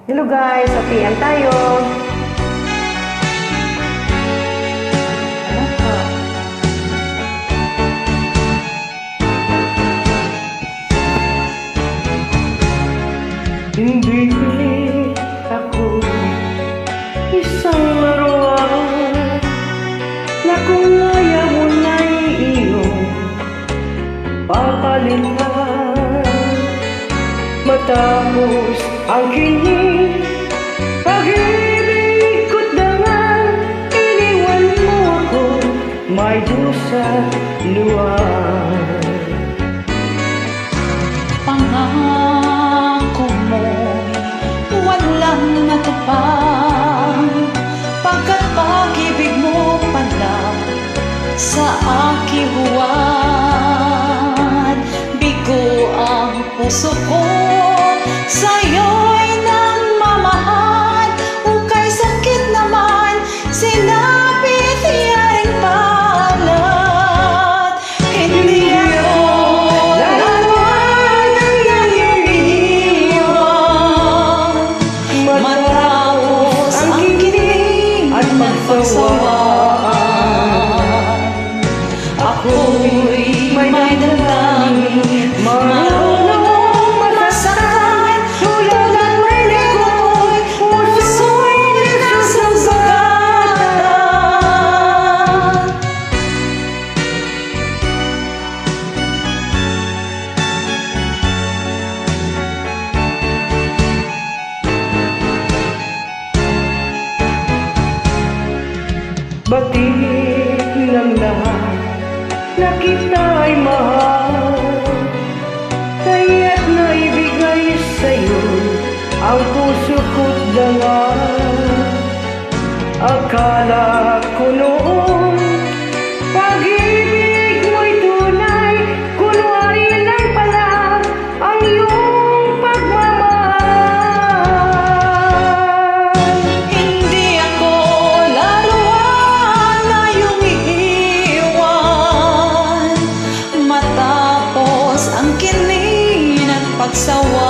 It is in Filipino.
Hello guys, happy-an tayo. Ano pa? Hindi ako isang laruan na kung ayaw mo na'y iyong papalitan. Matapos ang kinig, pag-ibig ko't dangan, iniwan mo ako, may dusa luwan. Pangako mo, walang natupang, pagkat pag-ibig mo pala sa aking huwad. Bigo ang puso ko, sa'yo'y nagmamahal. Ukay sakit naman, sinapit yaring palat. Hindi ako laruan ng iyong iniwan. Matapos ang kinig at pagsawaan, ako'y may damdamin, marunong masaktan. Tulad ng reko'y puso'y nasasagatan. Batik ng lahat na kita'y mahal, kaya't naibigay sa'yo ang puso ko't dangal. Akala ko noon pag-ibig mo'y tunay, kunwari lang pala ang iyong pagmamahal. Hindi ako laruan na iyong iiwan. Matapos ang kinin at pagsawa,